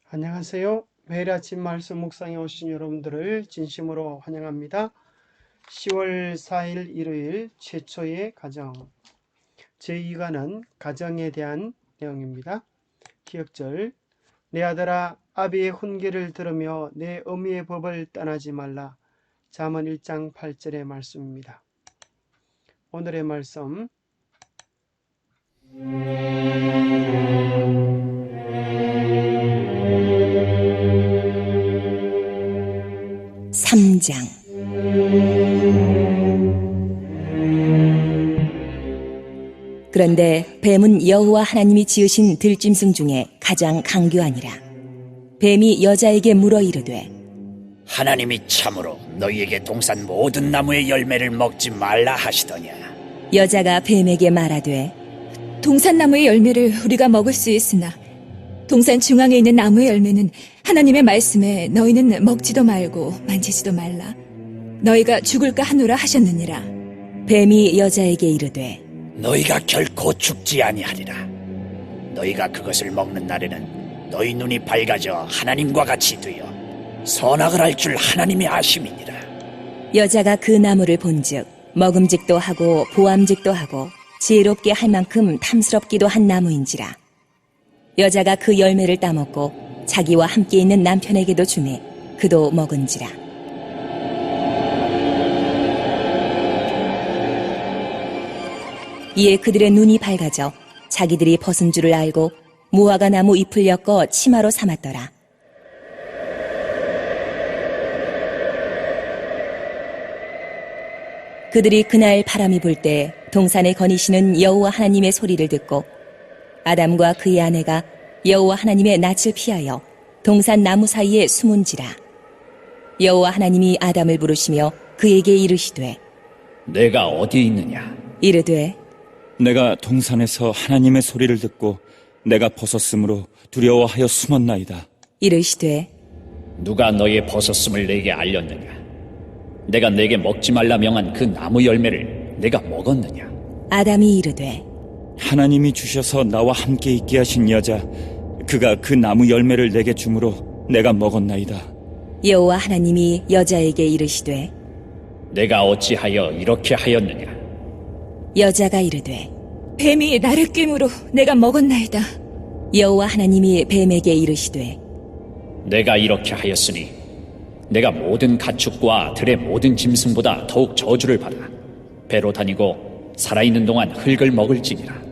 안녕하세요. 매일 아침 말씀 묵상에 오신 여러분들을 진심으로 환영합니다. 10월 4일 일요일 최초의 가정. 제2과는 가정에 대한 내용입니다. 기억절. 내 아들아 아비의 훈계를 들으며 내 어미의 법을 떠나지 말라. 잠언 1장 8절의 말씀입니다. 오늘의 말씀 3장. 그런데 뱀은 여호와 하나님이 지으신 들짐승 중에 가장 강교하니라. 뱀이 여자에게 물어 이르되 하나님이 참으로 너희에게 동산 모든 나무의 열매를 먹지 말라 하시더냐. 여자가 뱀에게 말하되 동산나무의 열매를 우리가 먹을 수 있으나 동산 중앙에 있는 나무의 열매는 하나님의 말씀에 너희는 먹지도 말고 만지지도 말라. 너희가 죽을까 하노라 하셨느니라. 뱀이 여자에게 이르되 너희가 결코 죽지 아니하리라. 너희가 그것을 먹는 날에는 너희 눈이 밝아져 하나님과 같이 되어 선악을 알 줄 하나님이 아심이니라. 여자가 그 나무를 본즉 먹음직도 하고 보암직도 하고 지혜롭게 할 만큼 탐스럽기도 한 나무인지라. 여자가 그 열매를 따먹고 자기와 함께 있는 남편에게도 주매 그도 먹은지라. 이에 그들의 눈이 밝아져 자기들이 벗은 줄을 알고 무화과 나무 잎을 엮어 치마로 삼았더라. 그들이 그날 바람이 불 때 동산에 거니시는 여호와 하나님의 소리를 듣고 아담과 그의 아내가 여호와 하나님의 낯을 피하여 동산 나무 사이에 숨은지라. 여호와 하나님이 아담을 부르시며 그에게 이르시되 내가 어디 있느냐? 이르되 내가 동산에서 하나님의 소리를 듣고 내가 벗었으므로 두려워하여 숨었나이다. 이르시되 누가 너의 벗었음을 내게 알렸느냐? 내가 내게 먹지 말라 명한 그 나무 열매를 내가 먹었느냐? 아담이 이르되 하나님이 주셔서 나와 함께 있게 하신 여자 그가 그 나무 열매를 내게 주므로 내가 먹었나이다. 여호와 하나님이 여자에게 이르시되 내가 어찌하여 이렇게 하였느냐? 여자가 이르되 뱀이 나를 꿰므로 내가 먹었나이다. 여호와 하나님이 뱀에게 이르시되 내가 이렇게 하였으니 내가 모든 가축과 들의 모든 짐승보다 더욱 저주를 받아 배로 다니고 살아있는 동안 흙을 먹을지니라.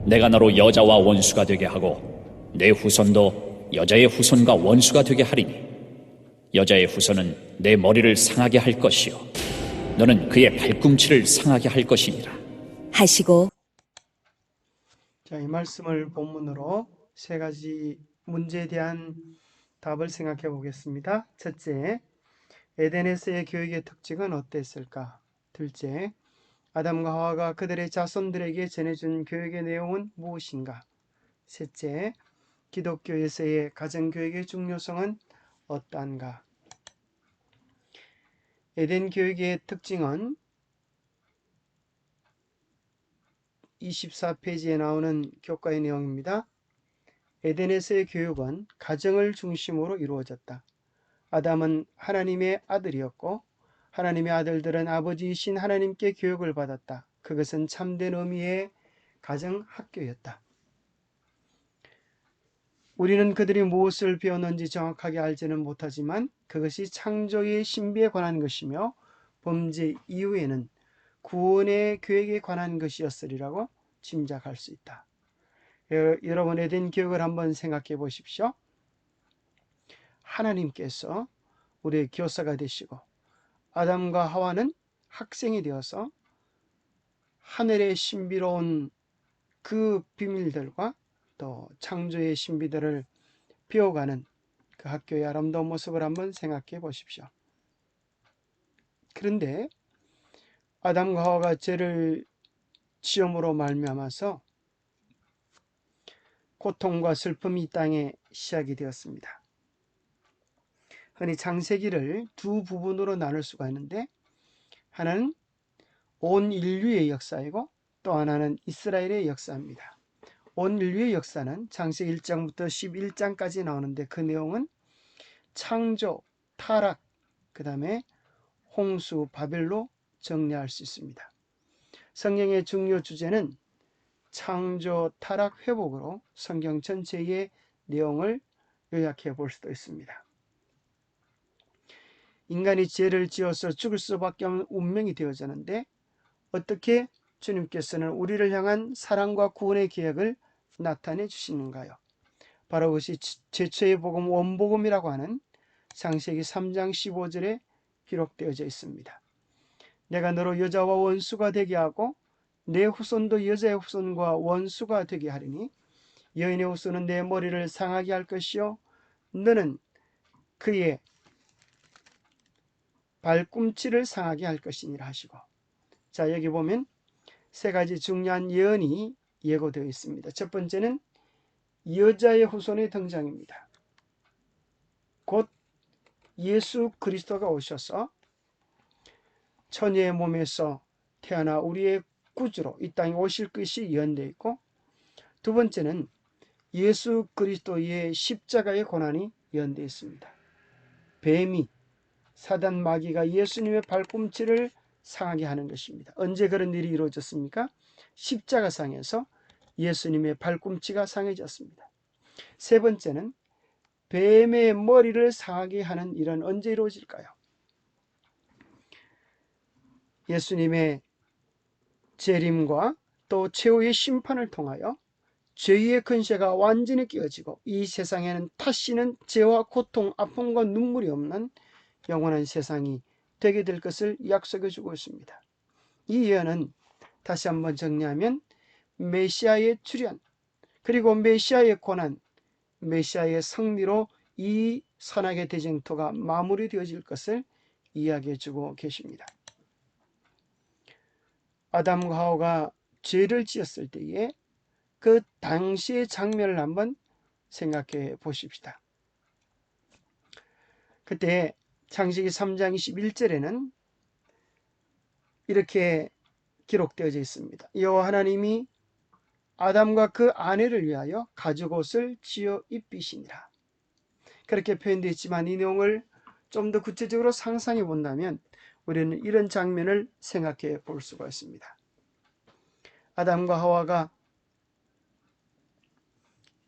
내가 너로 여자와 원수가 되게 하고 내 후손도 여자의 후손과 원수가 되게 하리니 여자의 후손은 내 머리를 상하게 할 것이요 너는 그의 발꿈치를 상하게 할 것이니라. 하시고 이 말씀을 본문으로 세 가지 문제에 대한 답을 생각해 보겠습니다. 첫째, 에덴에서의 교육의 특징은 어땠을까? 둘째, 아담과 하와가 그들의 자손들에게 전해준 교육의 내용은 무엇인가? 셋째, 기독교에서의 가정교육의 중요성은 어떠한가? 에덴 교육의 특징은 24페이지에 나오는 교과의 내용입니다. 에덴에서의 교육은 가정을 중심으로 이루어졌다. 아담은 하나님의 아들이었고 하나님의 아들들은 아버지이신 하나님께 교육을 받았다. 그것은 참된 의미의 가정학교였다. 우리는 그들이 무엇을 배웠는지 정확하게 알지는 못하지만 그것이 창조의 신비에 관한 것이며 범죄 이후에는 구원의 계획에 관한 것이었으리라고 짐작할 수 있다. 여러분 에덴 교육을 한번 생각해 보십시오. 하나님께서 우리의 교사가 되시고 아담과 하와는 학생이 되어서 하늘의 신비로운 그 비밀들과 또 창조의 신비들을 배워가는 그 학교의 아름다운 모습을 한번 생각해 보십시오. 그런데 아담과 하와가 죄를 지음으로 말미암아서 고통과 슬픔이 이 땅에 시작이 되었습니다. 흔히 창세기를 두 부분으로 나눌 수가 있는데 하나는 온 인류의 역사이고 또 하나는 이스라엘의 역사입니다. 온 인류의 역사는 창세기 1장부터 11장까지 나오는데 그 내용은 창조, 타락, 그 다음에 홍수, 바벨로 정리할 수 있습니다. 성경의 중요 주제는 창조, 타락, 회복으로 성경 전체의 내용을 요약해 볼 수도 있습니다. 인간이 죄를 지어서 죽을 수밖에 없는 운명이 되어졌는데 어떻게 주님께서는 우리를 향한 사랑과 구원의 계획을 나타내 주시는가요? 바로 그것이 최초의 복음 원복음이라고 하는 창세기 3장 15절에 기록되어져 있습니다. 내가 너로 여자와 원수가 되게 하고 내 후손도 여자의 후손과 원수가 되게 하리니 여인의 후손은 내 머리를 상하게 할 것이요 너는 그의 발꿈치를 상하게 할 것이니라 하시고, 자, 여기 보면 세 가지 중요한 예언이 예고되어 있습니다. 첫 번째는 여자의 후손의 등장입니다. 곧 예수 그리스도가 오셔서 처녀의 몸에서 태어나 우리의 구주로 이 땅에 오실 것이 예언되어 있고, 두 번째는 예수 그리스도의 십자가의 고난이 예언되어 있습니다. 뱀이, 사단 마귀가 예수님의 발꿈치를 상하게 하는 것입니다. 언제 그런 일이 이루어졌습니까? 십자가상에서 예수님의 발꿈치가 상해졌습니다. 세 번째는 뱀의 머리를 상하게 하는 일은 언제 이루어질까요? 예수님의 재림과 또 최후의 심판을 통하여 죄의 근세가 완전히 깨어지고 이 세상에는 다시는 죄와 고통, 아픔과 눈물이 없는 영원한 세상이 되게 될 것을 약속해 주고 있습니다. 이 예언은 다시 한번 정리하면 메시아의 출현, 그리고 메시아의 고난, 메시아의 승리로 이 선악의 대쟁토가 마무리되어질 것을 이야기해 주고 계십니다. 아담과 하와가 죄를 지었을 때에 그 당시의 장면을 한번 생각해 보십시다. 그때 창세기 3장 21절에는 이렇게 기록되어져 있습니다. 여호와 하나님이 아담과 그 아내를 위하여 가죽옷을 지어 입히시니라. 그렇게 표현되어 있지만 이 내용을 좀 더 구체적으로 상상해 본다면 우리는 이런 장면을 생각해 볼 수가 있습니다. 아담과 하와가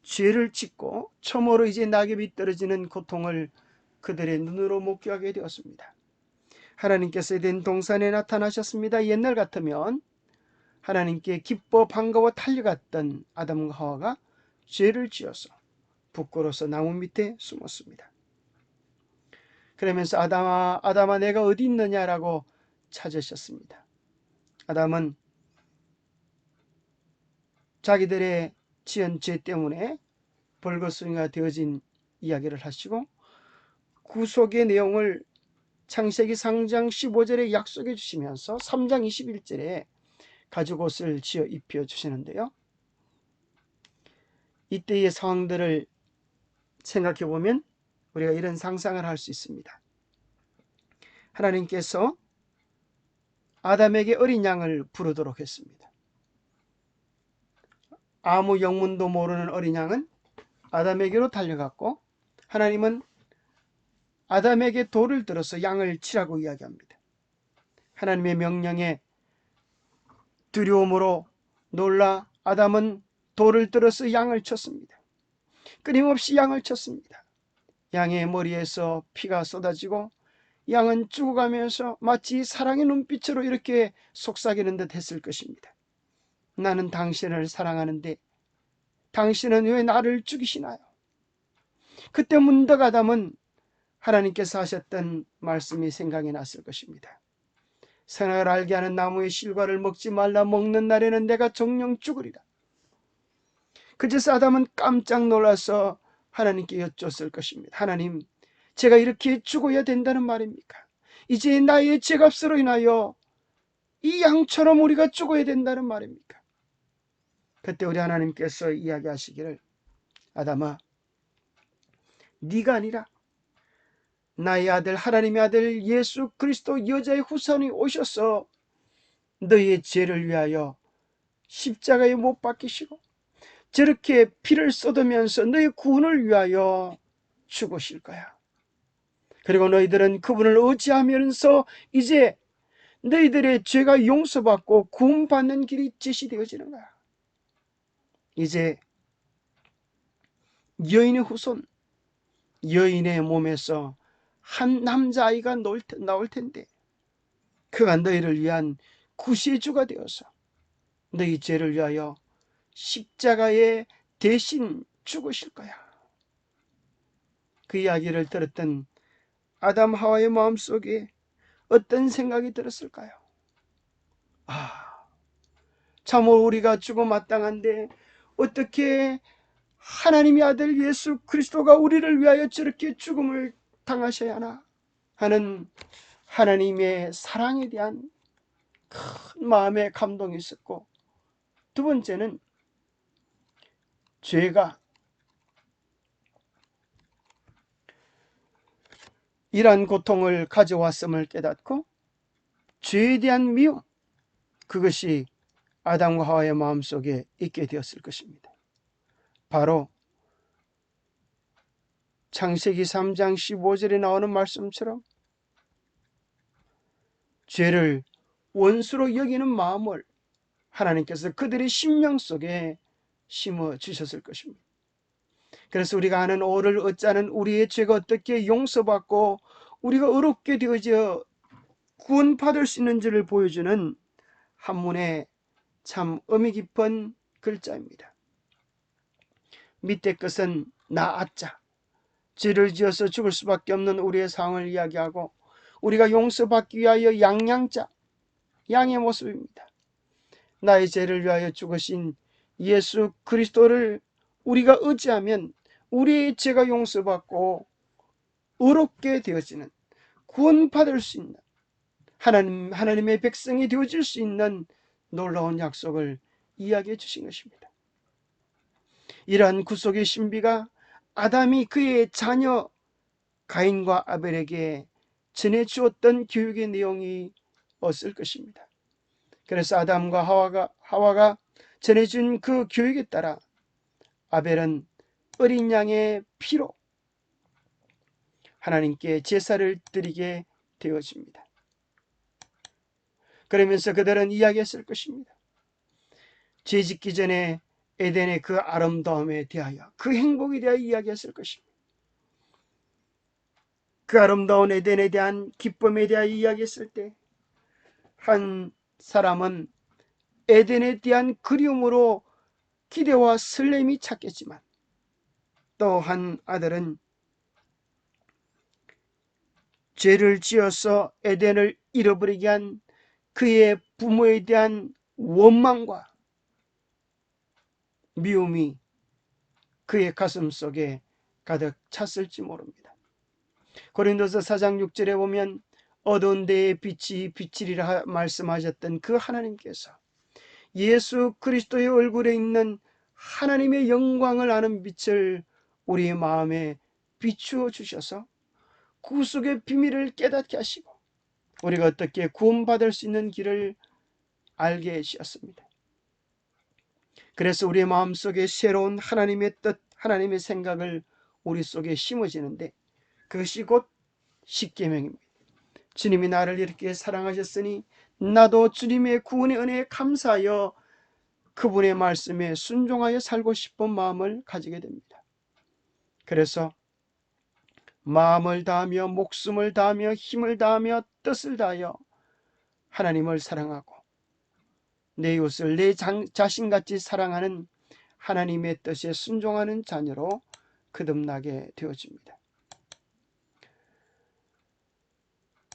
죄를 짓고 처음으로 이제 낙엽이 떨어지는 고통을 그들의 눈으로 목격하게 되었습니다. 하나님께서 에덴 동산에 나타나셨습니다. 옛날 같으면 하나님께 기뻐 반가워 달려갔던 아담과 하와가 죄를 지어서 부끄러워서 나무 밑에 숨었습니다. 그러면서 아담아 내가 어디 있느냐라고 찾으셨습니다. 아담은 자기들의 지은 죄 때문에 벌거숭이가 되어진 이야기를 하시고 구속의 내용을 창세기 3장 15절에 약속해 주시면서 3장 21절에 가죽옷을 지어 입혀 주시는데요. 이때의 상황들을 생각해 보면 우리가 이런 상상을 할 수 있습니다. 하나님께서 아담에게 어린 양을 부르도록 했습니다. 아무 영문도 모르는 어린 양은 아담에게로 달려갔고 하나님은 아담에게 돌을 들어서 양을 치라고 이야기합니다. 하나님의 명령에 두려움으로 놀라 아담은 돌을 들어서 양을 쳤습니다. 끊임없이 양을 쳤습니다. 양의 머리에서 피가 쏟아지고 양은 죽어가면서 마치 사랑의 눈빛으로 이렇게 속삭이는 듯 했을 것입니다. 나는 당신을 사랑하는데 당신은 왜 나를 죽이시나요? 그때 문득 아담은 하나님께서 하셨던 말씀이 생각이 났을 것입니다. 선악을 알게 하는 나무의 실과를 먹지 말라. 먹는 날에는 내가 정령 죽으리라. 그제서 아담은 깜짝 놀라서 하나님께 여쭙을 것입니다. 하나님, 제가 이렇게 죽어야 된다는 말입니까? 이제 나의 죄값으로 인하여 이 양처럼 우리가 죽어야 된다는 말입니까? 그때 우리 하나님께서 이야기하시기를 아담아, 네가 아니라 나의 아들, 하나님의 아들 예수 그리스도 여자의 후손이 오셔서 너희의 죄를 위하여 십자가에 못 박히시고 저렇게 피를 쏟으면서 너희 구원을 위하여 죽으실 거야. 그리고 너희들은 그분을 의지하면서 이제 너희들의 죄가 용서받고 구원받는 길이 제시되어지는 거야. 이제 여인의 후손, 여인의 몸에서 한 남자아이가 나올 텐데 그가 너희를 위한 구세주가 되어서 너희 죄를 위하여 십자가에 대신 죽으실 거야. 그 이야기를 들었던 아담 하와의 마음속에 어떤 생각이 들었을까요? 참으로 우리가 죽어 마땅한데 어떻게 하나님의 아들 예수 그리스도가 우리를 위하여 저렇게 죽음을 당하셔야 하나 하는 하나님의 사랑에 대한 큰 마음의 감동이 있었고, 두 번째는 죄가 이러한 고통을 가져왔음을 깨닫고 죄에 대한 미움, 그것이 아담과 하와의 마음속에 있게 되었을 것입니다. 바로 창세기 3장 15절에 나오는 말씀처럼 죄를 원수로 여기는 마음을 하나님께서 그들의 심령 속에 심어 주셨을 것입니다. 그래서 우리가 아는 오를 얻자는 우리의 죄가 어떻게 용서받고 우리가 의롭게 되어져 구원받을 수 있는지를 보여주는 한문의 참 의미 깊은 글자입니다. 밑에 것은 나아자, 죄를 지어서 죽을 수밖에 없는 우리의 상황을 이야기하고, 우리가 용서받기 위하여 양양자, 양의 모습입니다. 나의 죄를 위하여 죽으신 예수 그리스도를 우리가 의지하면 우리의 죄가 용서받고 의롭게 되어지는, 구원받을 수 있는, 하나님의 백성이 되어질 수 있는 놀라운 약속을 이야기해 주신 것입니다. 이러한 구속의 신비가 아담이 그의 자녀 가인과 아벨에게 전해주었던 교육의 내용이 없을 것입니다. 그래서 아담과 하와가 전해준 그 교육에 따라 아벨은 어린 양의 피로 하나님께 제사를 드리게 되어집니다. 그러면서 그들은 이야기했을 것입니다. 죄 짓기 전에 에덴의 그 아름다움에 대하여, 그 행복에 대하여 이야기했을 것입니다. 그 아름다운 에덴에 대한 기쁨에 대하여 이야기했을 때 한 사람은 에덴에 대한 그리움으로 기대와 설렘이 찼겠지만, 또 한 아들은 죄를 지어서 에덴을 잃어버리게 한 그의 부모에 대한 원망과 미움이 그의 가슴 속에 가득 찼을지 모릅니다. 고린도서 4장 6절에 보면 어두운 데에 빛이 비치리라 말씀하셨던 그 하나님께서 예수 그리스도의 얼굴에 있는 하나님의 영광을 아는 빛을 우리의 마음에 비추어 주셔서 구속의 비밀을 깨닫게 하시고 우리가 어떻게 구원받을 수 있는 길을 알게 해주셨습니다. 그래서 우리의 마음속에 새로운 하나님의 뜻, 하나님의 생각을 우리 속에 심어지는데, 그것이 곧 십계명입니다. 주님이 나를 이렇게 사랑하셨으니 나도 주님의 구원의 은혜에 감사하여 그분의 말씀에 순종하여 살고 싶은 마음을 가지게 됩니다. 그래서 마음을 다하며 목숨을 다하며 힘을 다하며 뜻을 다하여 하나님을 사랑하고 내 이웃을 내 자신같이 사랑하는 하나님의 뜻에 순종하는 자녀로 거듭나게 되어집니다.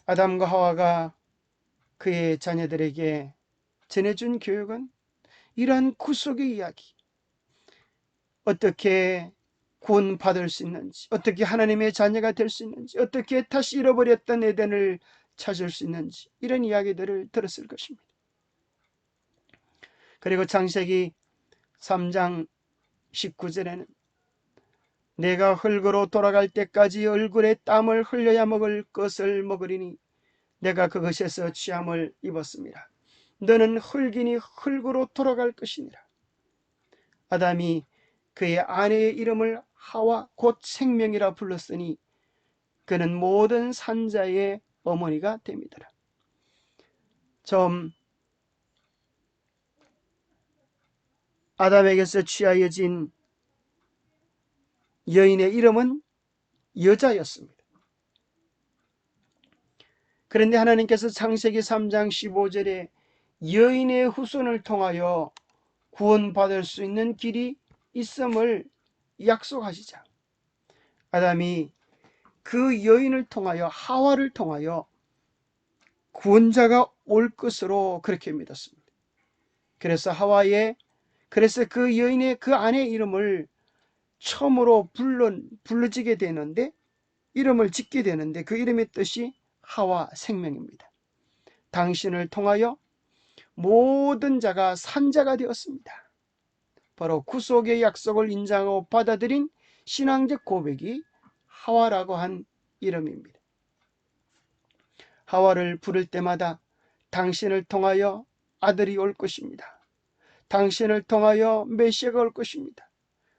아담과 하와가 그의 자녀들에게 전해준 교육은 이러한 구속의 이야기, 어떻게 구원받을 수 있는지, 어떻게 하나님의 자녀가 될 수 있는지, 어떻게 다시 잃어버렸던 에덴을 찾을 수 있는지, 이런 이야기들을 들었을 것입니다. 그리고 창세기 3장 19절에는 내가 흙으로 돌아갈 때까지 얼굴에 땀을 흘려야 먹을 것을 먹으리니 내가 그것에서 취함을 입었습니다. 너는 흙이니 흙으로 돌아갈 것이니라. 아담이 그의 아내의 이름을 하와 곧 생명이라 불렀으니 그는 모든 산자의 어머니가 됩니다. 처음 아담에게서 취하여진 여인의 이름은 여자였습니다. 그런데 하나님께서 창세기 3장 15절에 여인의 후손을 통하여 구원받을 수 있는 길이 있음을 약속하시자 아담이 그 여인을 통하여 하와를 통하여 구원자가 올 것으로 그렇게 믿었습니다. 그래서 그 여인의 그 아내의 이름을 처음으로 불러지게 되는데 이름을 짓게 되는데 그 이름의 뜻이 하와 생명입니다. 당신을 통하여 모든 자가 산자가 되었습니다. 바로 구속의 약속을 인정하고 받아들인 신앙적 고백이 하와라고 한 이름입니다. 하와를 부를 때마다 당신을 통하여 아들이 올 것입니다. 당신을 통하여 메시아가 올 것입니다.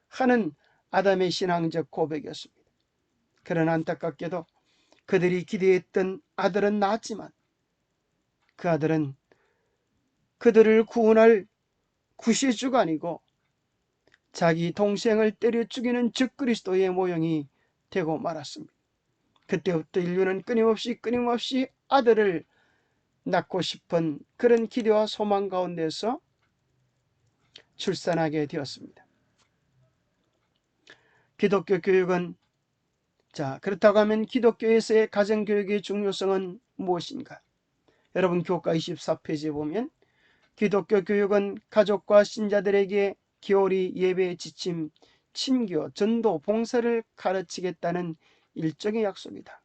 하는 아담의 신앙적 고백이었습니다. 그러나 안타깝게도 그들이 기대했던 아들은 낳았지만 그 아들은 그들을 구원할 구세주가 아니고 자기 동생을 때려 죽이는 적그리스도의 모형이 되고 말았습니다. 그때부터 인류는 끊임없이 아들을 낳고 싶은 그런 기대와 소망 가운데서 출산하게 되었습니다. 기독교 교육은 그렇다고 하면 기독교에서의 가정교육의 중요성은 무엇인가? 여러분 교과 24페이지에 보면 기독교 교육은 가족과 신자들에게 교리, 예배, 지침, 친교, 전도, 봉사를 가르치겠다는 일종의 약속이다.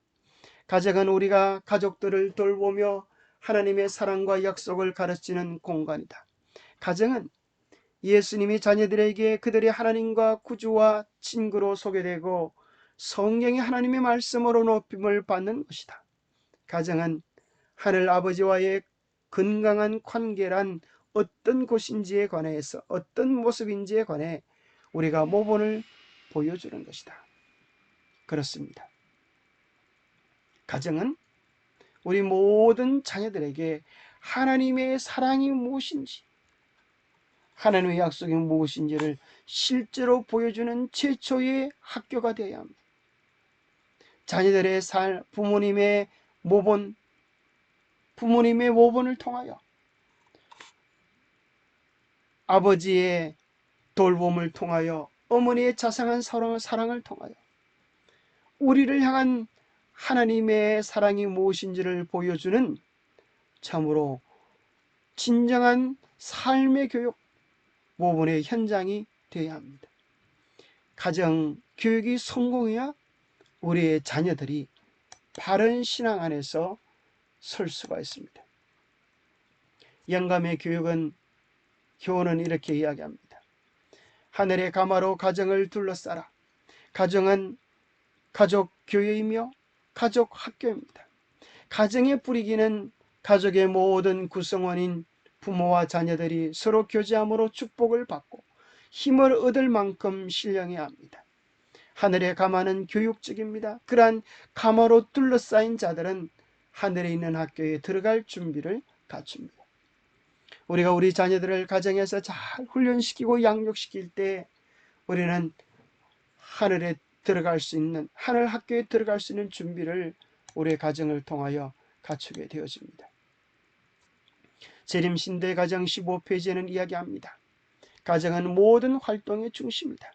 가정은 우리가 가족들을 돌보며 하나님의 사랑과 약속을 가르치는 공간이다. 가정은 예수님이 자녀들에게 그들의 하나님과 구주와 친구로 소개되고 성경이 하나님의 말씀으로 높임을 받는 것이다. 가정은 하늘 아버지와의 건강한 관계란 어떤 곳인지에 관해서 어떤 모습인지에 관해 우리가 모본을 보여주는 것이다. 그렇습니다. 가정은 우리 모든 자녀들에게 하나님의 사랑이 무엇인지 하나님의 약속이 무엇인지를 실제로 보여주는 최초의 학교가 되어야 합니다. 자녀들의 부모님의 모본을 통하여 아버지의 돌봄을 통하여 어머니의 자상한 사랑을 통하여 우리를 향한 하나님의 사랑이 무엇인지를 보여주는 참으로 진정한 삶의 교육, 모본의 현장이 되어야 합니다. 가정 교육이 성공해야 우리의 자녀들이 바른 신앙 안에서 설 수가 있습니다. 영감의 교훈은 이렇게 이야기합니다. 하늘의 가마로 가정을 둘러싸라. 가정은 가족 교회이며 가족 학교입니다. 가정의 뿌리기는 가족의 모든 구성원인 부모와 자녀들이 서로 교제함으로 축복을 받고 힘을 얻을 만큼 신령해야 합니다. 하늘의 가마는 교육적입니다. 그러한 가마로 둘러싸인 자들은 하늘에 있는 학교에 들어갈 준비를 갖춥니다. 우리가 우리 자녀들을 가정에서 잘 훈련시키고 양육시킬 때 우리는 하늘 학교에 들어갈 수 있는 준비를 우리의 가정을 통하여 갖추게 되어집니다. 재림신대 가정 15페이지에는 이야기합니다. 가정은 모든 활동의 중심이다.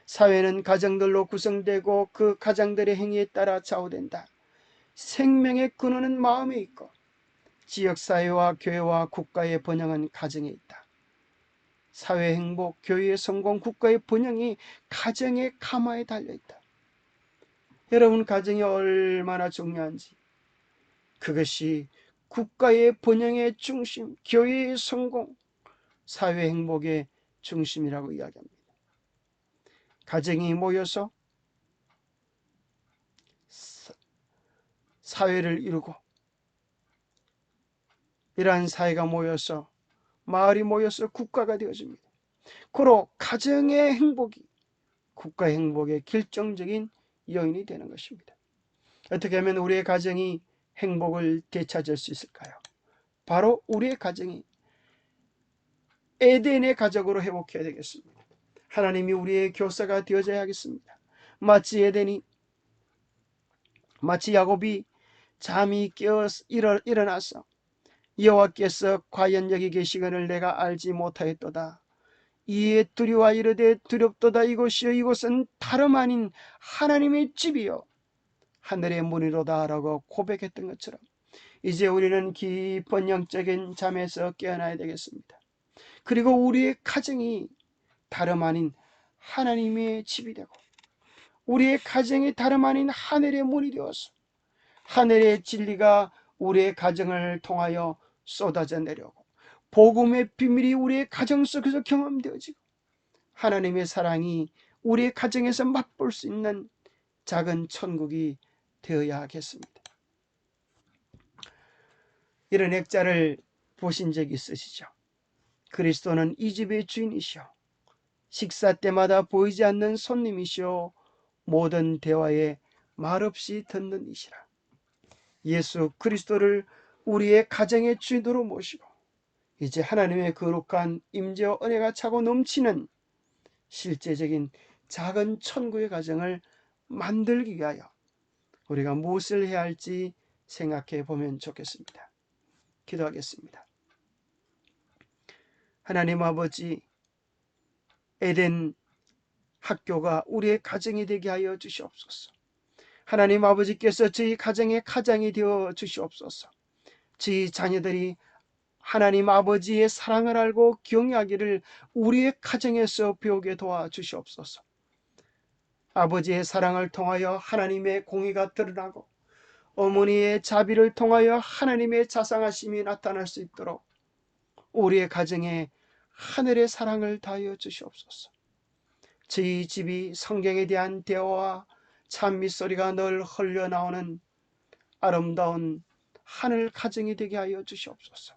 사회는 가정들로 구성되고 그 가장들의 행위에 따라 좌우된다. 생명의 근원은 마음에 있고 지역사회와 교회와 국가의 번영은 가정에 있다. 사회 행복, 교회의 성공, 국가의 번영이 가정의 가마에 달려있다. 여러분 가정이 얼마나 중요한지 그것이 국가의 번영의 중심, 교회의 성공, 사회 행복의 중심이라고 이야기합니다. 가정이 모여서 사회를 이루고 이러한 사회가 모여서 마을이 모여서 국가가 되어집니다. 고로 가정의 행복이 국가의 행복의 결정적인 요인이 되는 것입니다. 어떻게 하면 우리의 가정이 행복을 되찾을 수 있을까요? 바로 우리의 가정이 에덴의 가족으로 회복해야 되겠습니다. 하나님이 우리의 교사가 되어져야 하겠습니다. 마치 야곱이 잠이 깨어 일어나서 여호와께서 과연 여기 계시거늘 내가 알지 못하였도다. 이에 두려워 이르되 두렵도다. 이곳은 다름 아닌 하나님의 집이요 하늘의 문이로다 라고 고백했던 것처럼 이제 우리는 깊은 영적인 잠에서 깨어나야 되겠습니다. 그리고 우리의 가정이 다름 아닌 하나님의 집이 되고 우리의 가정이 다름 아닌 하늘의 문이 되어서 하늘의 진리가 우리의 가정을 통하여 쏟아져 내려오고 복음의 비밀이 우리의 가정 속에서 경험되어지고 하나님의 사랑이 우리의 가정에서 맛볼 수 있는 작은 천국이 되어야 하겠습니다. 이런 액자를 보신 적 있으시죠? 그리스도는 이 집의 주인이시오. 식사 때마다 보이지 않는 손님이시오. 모든 대화에 말없이 듣는 이시라. 예수 그리스도를 우리의 가정의 주인으로 모시고 이제 하나님의 거룩한 임재와 은혜가 차고 넘치는 실제적인 작은 천국의 가정을 만들기 위하여 우리가 무엇을 해야 할지 생각해 보면 좋겠습니다. 기도하겠습니다. 하나님 아버지, 에덴 학교가 우리의 가정이 되게 하여 주시옵소서. 하나님 아버지께서 저희 가정의 가장이 되어 주시옵소서. 저희 자녀들이 하나님 아버지의 사랑을 알고 경외하기를 우리의 가정에서 배우게 도와주시옵소서. 아버지의 사랑을 통하여 하나님의 공의가 드러나고 어머니의 자비를 통하여 하나님의 자상하심이 나타날 수 있도록 우리의 가정에 하늘의 사랑을 다하여 주시옵소서. 저희 집이 성경에 대한 대화와 찬미소리가 늘 흘러나오는 아름다운 하늘 가정이 되게 하여 주시옵소서.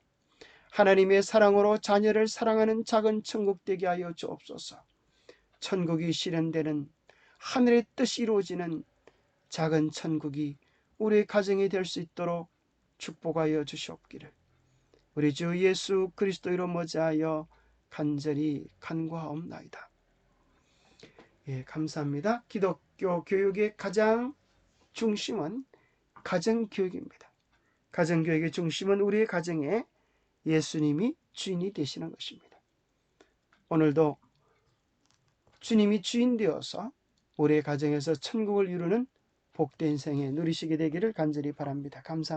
하나님의 사랑으로 자녀를 사랑하는 작은 천국 되게 하여 주옵소서. 천국이 실현되는 하늘의 뜻이 이루어지는 작은 천국이 우리의 가정이 될 수 있도록 축복하여 주시옵기를 우리 주 예수 그리스도 이름 머지하여 간절히 간구하옵나이다. 감사합니다. 기독교 교육의 가장 중심은 가정교육입니다. 가정교육의 중심은 우리의 가정에 예수님이 주인이 되시는 것입니다. 오늘도 주님이 주인 되어서 우리의 가정에서 천국을 이루는 복된 생애 누리시게 되기를 간절히 바랍니다. 감사합니다.